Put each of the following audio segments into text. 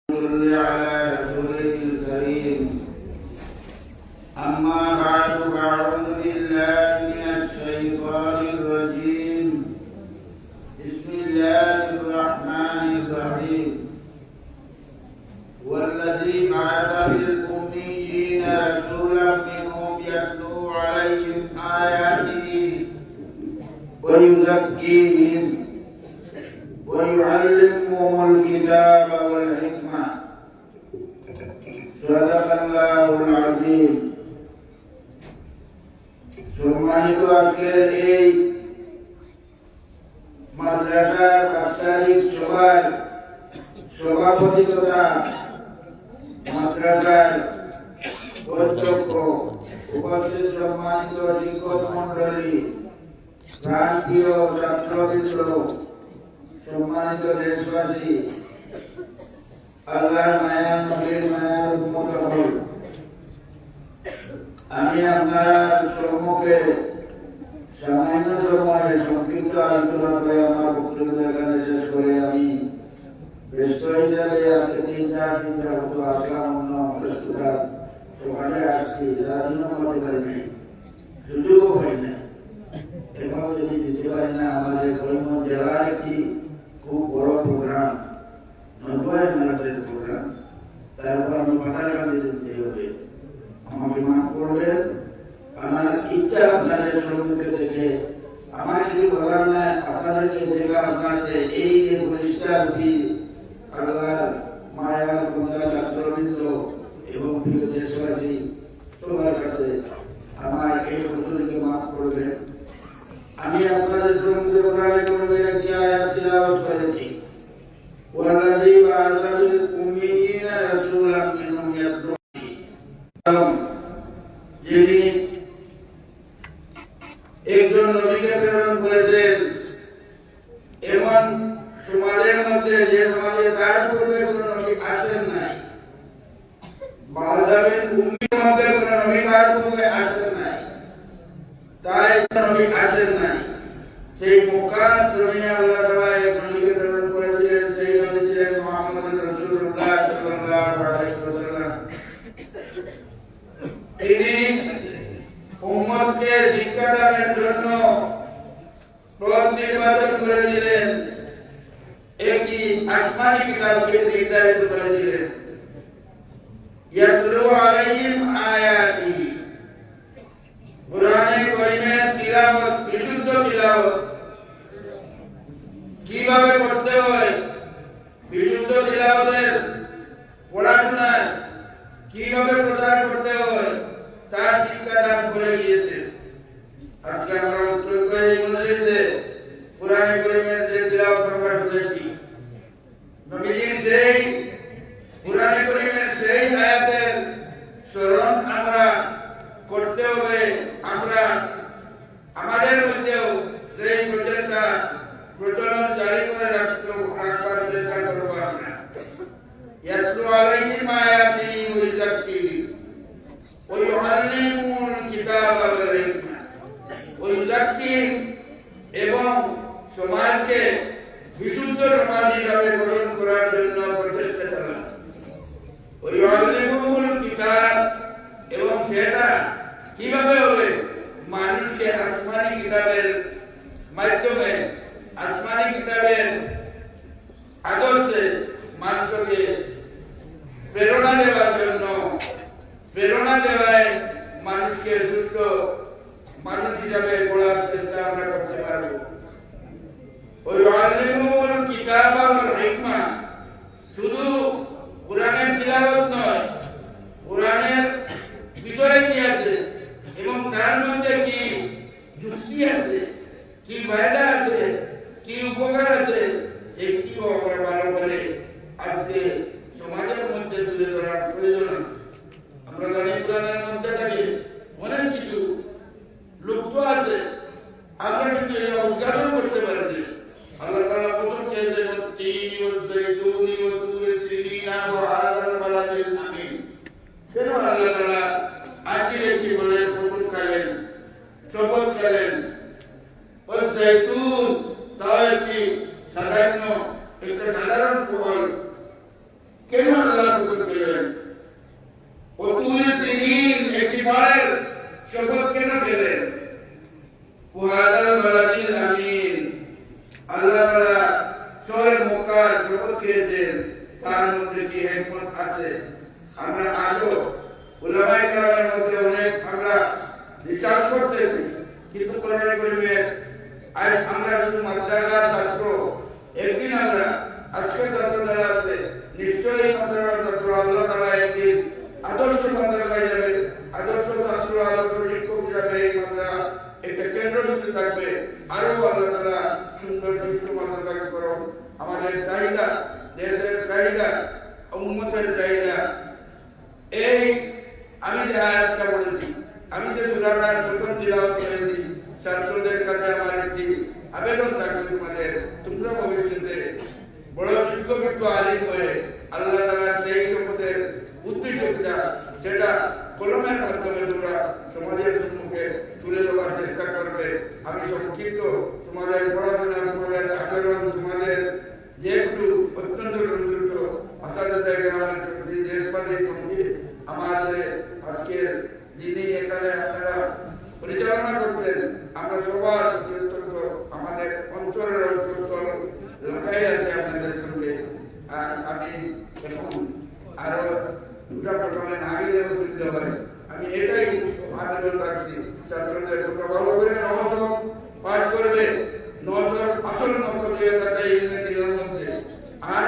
صل على رسوله الكريم. أما بعد فأعوذ بالله من الشيطان الرجيم. بسم الله الرحمن الرحيم. والذي بعث في الأميين رسولا منهم يتلو عليهم آياته ويزكيهم ويعلمهم الكتاب والحكمة. صدق الله العظيم. সম্মানিত আজকের এই মাদ্রাসার বাৎসরিক সভার সভাপতি তথা মাদ্রাসার অধ্যক্ষ, উপস্থিত সম্মানিত শিক্ষক মন্ডলী, প্রান্তীয় ছাত্রবৃন্দ, সম্মানিত দেশবাসী, আল্লাহর মায়া নবীর মায়ার উম্মত হল, আমি আপনার সম্মুখে সামান্য সময়ে সংক্ষিপ্ত আলোচনা করে আমার বক্তব্য এখানে শেষ করে আমি ব্যস্ত হিসাবে আজকে 3-4 মতো আসলাম অন্য ব্যস্ততার সকালে আসছি, যার জন্য আমাদের পারি নাই, সুযোগও পাই না। এখন যদি যেতে পারি না, আমাদের করিমগঞ্জ জেলার একটি খুব বড় প্রোগ্রাম, 90 জনের প্রোগ্রাম, তারপর আমি পাতারকান্দি যেতে হবে, আমাকে মাফ করবেন। আমার ইচ্ছা আপনাদের সম্মুখে থেকে আমার কিছু বলার নাই, আপনাদেরকে দেখা আপনাদের এই যে প্রতিষ্ঠানটি আল্লাহর মায়ার কোনটা ছাত্রবৃন্দ এবং প্রিয় দেশবাসী, তোমার কাছে আমার এই ভুলকে মাফ করবেন। আমি আপনাদের সম্মুখে কোরআনে কারিমের একটি আয়াত তিলাওয়াত করেছি, ওয়াল্লাযী বা'আসা ফিল উম্মিয়্যিনা রাসূলাম মিনহুম ইয়াতলু আলাইহিম, যিনি একজন নবীকে প্রেরণ করেছেন এমন সমাজের মধ্যে, যে সমাজে তার পূর্বে কোন নবী আসেন নাই, বা'আসা ফিল উম্মিয়্যিনের মধ্যে কোন নবী তার পূর্বে আসেন নাই, তাই নবী আসেন নাই। সেই মক্কার জমিনে আল্লাহ তাআলা এক নবীকে প্রেরণ করেছিলেন, সেই নবী ছিলেন মুহাম্মদ রাসূলুল্লাহ সাল্লাল্লাহু আলাইহি ওয়াসাল্লাম। তিনি উম্মতকে শিক্ষা দানের জন্য পথ নির্বাচন করেছিলেন, একটি আসমানি কিতাবকে নির্ধারিত করেছিলেন, ইয়াতলু আলাইহিম আয়াতিহি, কোরআনে কারীমের তিলাওয়াত, বিশুদ্ধ তিলাওয়াত কিভাবে করতে হয়, বিশুদ্ধ তিলাওয়াতের পড়াশোনা কিভাবে প্রচার করতে হয়, তার শিক্ষা দান করে গিয়েছে। আজকে আমরা উত্তর করে মজলিসে কোরআনে কারীমের যে তিলাওয়াত আমরা শুনেছি, নবীজির সেই কোরআনে কারীমের সেই আয়াতের স্মরণ আমরা করতে হবে। আমরা আমাদের মধ্যেও সেই প্রচেষ্টা প্রচলন জারি করে রাখবার চেষ্টা করবো। আমরা ইয়াতলু আলাইহিম আয়াতিহি ওয়া ইউযাক্কিহিম ওয়া ইউআল্লিমুহুল কিতাবা ওয়াল হিকমা ওয়া ইউযাক্কিহিম, এবং সমাজকে বিশুদ্ধ সমাজ হিসাবে গঠন করার জন্য প্রচেষ্টা চালান। ওয়া ইউআল্লিমুহুল কিতাব, এবং সেটা কিভাবে হবে, মানুষকে আসমানি কিতাবের মাধ্যমে, আসমানি কিতাবের আদর্শে মানুষকে প্রেরণা দেওয়ার জন্য, প্রেরণা দেওয়ায় মানুষকে সুস্থ মানুষ হিসাবে গড়ার চেষ্টা আমরা করতে পারবো। ওই আল্লিমুল কিতাবা ওয়াল হিকমা, শুধু কোরআনের তিলাওয়াত নয়, কোরআনের ভিতরে কি আছে এবং তার মধ্যে কি যুক্তি আছে, কি ফায়দা আছে, কি উপকার আছে, সেটিও আমরা ভালো করে আজকে সমাজের মধ্যে তুলে ধরার প্রয়োজন আছে। আমরা জানি কোরআনের মধ্যে থাকে অনেক কিছু লুপ্ত আছে, আমরা কিন্তু এটা উদ্ঘাটন করতে পারিনি। আল্লাহ তাআলা প্রথম চেয়েছেন তিন ওয়াজ্জাইতুনি ওয়া তুরি সিনিনা ওয়া হাযাল বালাদিল আমিন। কেন আল্লাহ তাআলা আজকে কি বলে প্রথম কালেন, শপথ করেন ওয়াজ্জাইতুন, তাও একটি সাধারণ একটা সাধারণ ফল, কেন তার মধ্যে কি হিকমত আছে। আমরা আজও উলামায়ে কেরামের মধ্যে অনেক আমরা রিসার্চ করতেছি, কিন্তু কোরআন কারীমের আজ আমরা শুধু মাদ্রাসার ছাত্র, একদিন আমরা আজকে ছাত্র যারা আছে নিশ্চয়ই মাদ্রাসার ছাত্র আল্লাহ তাআলা একদিন আদর্শ মাদ্রাসায় যাবে, আদর্শ ছাত্র আদর্শ শিক্ষক হিসাবে এই মাদ্রাসা একটা কেন্দ্রবিন্দু থাকবে। আরো আল্লাহ তাআলা সুন্দর সুষ্ঠু মাদ্রাসা করো। আমাদের চাহিদা, দেশের চাহিদা, উম্মতের চাহিদা, এই আমি যে আয়াতটা বলেছি, আমি যে সূরাটার প্রথম তিলাওয়াত করেছি, ছাত্রদের কাছে আমার একটি আবেদন থাকবে তোমাদের, তোমরা ভবিষ্যতে বড় যোগ্য আলিম হয়ে আল্লাহ তাআলার সেই শপথের উদ্দেশ্যটা সেটা কলমের মাধ্যমে তোমরা সমাজের সম্মুখে তুলে দেওয়ার চেষ্টা করবে। আমি সংক্ষিপ্ত তোমাদের পড়াশোনা, তোমাদের আচরণ, তোমাদের যেগুলো অত্যন্ত সন্তুষ্ট আসাদাদের গ্রামের সঙ্গে দেশবাসীর সঙ্গে আমাদের আজকের যিনি এখানে আপনারা পরিচালনা করছেন, আমরা সবার কৃতজ্ঞ, আমাদের অন্তরের অন্তঃস্থল লাগাই আছে আপনাদের সঙ্গে। আর আমি এখন আরো দুটা প্রথমে না গেলে অসুবিধা হয়, আমি এটাই আবেদন রাখছি ছাত্রদের ভালো করে নবসক পাঠ করবে, নবসক আসল নকশা ইংরেজির মধ্যে, আর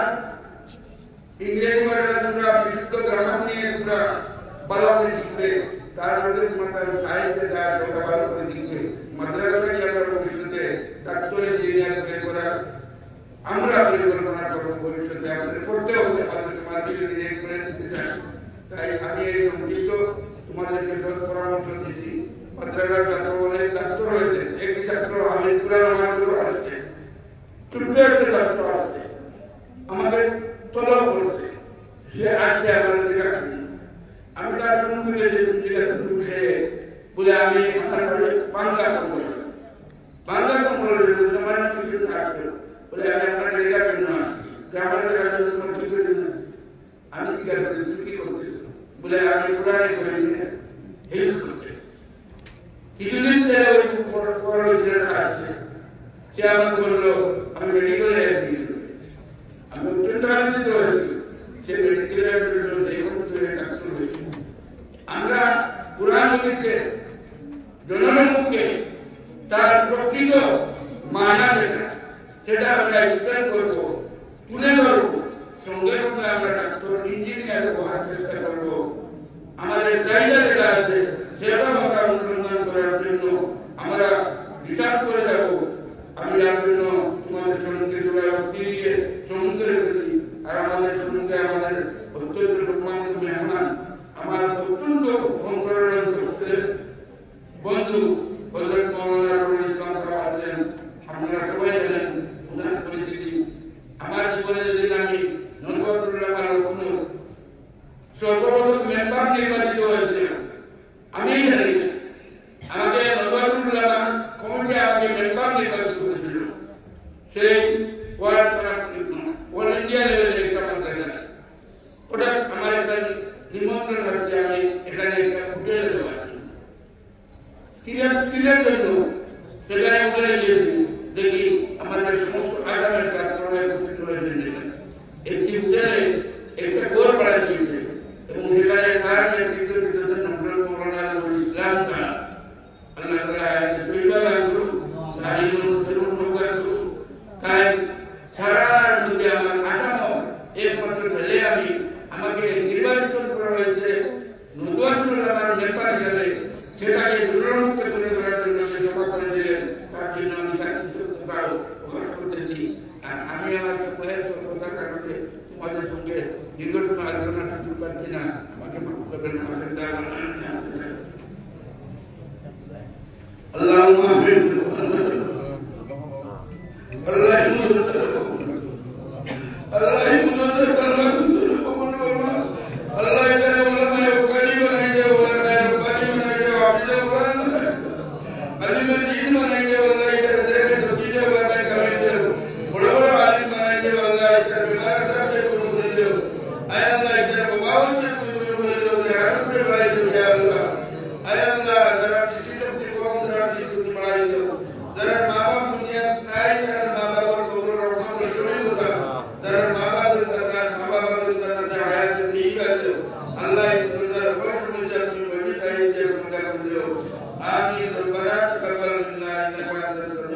ইংরেজি ভাষাটা তোমরা বিশুদ্ধ গ্রামার নিয়ে তোমরা ভালো করে শিখবে, তার মধ্যে তোমার সাহিত্যে যা আছে ওটা ভালো করে শিখবে। মাদ্রাসাটাকে আমরা ভবিষ্যতে ডাক্তারি সিনিয়র বের করার আমরা পরিকল্পনা করবো, ভবিষ্যতে আমাদের করতে হবে, আমাদের সমাজকে যদি এক করে দিতে চাই। তাই আমি এই সংক্ষিপ্ত তোমাদেরকে সৎ পরামর্শ দিচ্ছি। মাদ্রাসার ছাত্র অনেক ছাত্র রয়েছে, একটি ছাত্র হামিদপুরের আমার আসছে, ছোট্ট একটা ছাত্র আসছে, আমাদের তলব করছে, সে আসছে আমাদের দেশে। আমি তার সম্মুখে সে বলে আমি আমার বাংলা কম্বল, বাংলা কম্বল তোমার কিছু থাকবে বলে আমি আপনাকে দেখার জন্য আসছি, আমার তোমার কি করে আমি জিজ্ঞাসা করি কি করতে বলে আমি কোরআনে করে নিয়ে হেল্প করতে। কিছুদিন ছেলে ওই বড় ছেলেটা আসছে, সে আমাকে বললো আমি মেডিকেল অ্যাডমিশন, আমি অত্যন্ত আনন্দিত হয়েছি। সে মেডিকেল অ্যাডমিশন এবং ডাক্তার হয়েছে। আমরা কোরআন হাদিসকে জনসম্মুখে তার প্রকৃত মানা যেটা সেটা আমরা স্বীকার করবো, তুলে ধরবো, সঙ্গে সঙ্গে আমরা ডাক্তার ইঞ্জিনিয়ার হওয়ার চেষ্টা করবো। আমাদের চাহিদা যেটা আছে সেটা আমরা অনুসন্ধান করার জন্য আমরা রিসার্চ করে যাবো। আমি যার জন্য তোমাদের সম্মুখে দিয়ে সমুদ্রে গেছি, আর আমাদের সম্মুখে আমাদের অত্যন্ত সম্মানিত মেহমান, আমার অত্যন্ত অন্তরের বন্ধু হযরত মাওলানা রুহুল ইসলাম সাহেব আছেন। আপনারা সবাই জানেন ওনার পরিচিতি। আমার জীবনে যেদিন আমি নদওয়াতুল্লাহ লখনৌ সর্বপ্রথম মেম্বার নির্বাচিত হয়েছিলাম, আমি জানি আমাকে নদওয়াতুল্লাহ কমিটি আমাকে মেম্বার নির্বাচিত করেছিল। সেই ওয়ার্ড অল ইন্ডিয়া লেভেলে একটা মাদ্রাসা, ওটা আমার একটা নিমন্ত্রণ হচ্ছে, আমি এখানে একটা হোটেলে দেওয়ার কিসের জন্য সেখানে হোটেলে গিয়েছি, দেখি আমাদের সমস্ত আসামের ছাত্ররা একত্রিত হয়েছে। একটি হোটেলে একটা গোর পাড়া দিয়েছে এবং সেখানে তার নেতৃত্ব দিতেছেন হযরত মাওলানা রুহুল ইসলাম সাহেব। আল্লাহ তাআলা দুইবার করুন, সাহিবুল করুন, করুন। তাই সারা মধ্যে আমার আসামও একমাত্র ছেলে আমি, আমাকে নির্বাচিত করা হয়েছে নদওয়াতুল্লাহ আমার মেম্বার হিসাবে, সেটাকে দুর্নীতিমুক্ত করে ধরার জন্য সভা করেছিলেন। তার জন্য আমি তার কৃতজ্ঞতা প্রকাশ করতেছি। আর আমি আমার বয়স স্বল্পতার কারণে তোমাদের সঙ্গে দীর্ঘক্ষণ আলোচনা সুযোগ পাচ্ছি না, আমাকে মাফ করবেন। कर दियो आमीन रब्बना तक़ब्बल मिन्ना इन्नका अंतल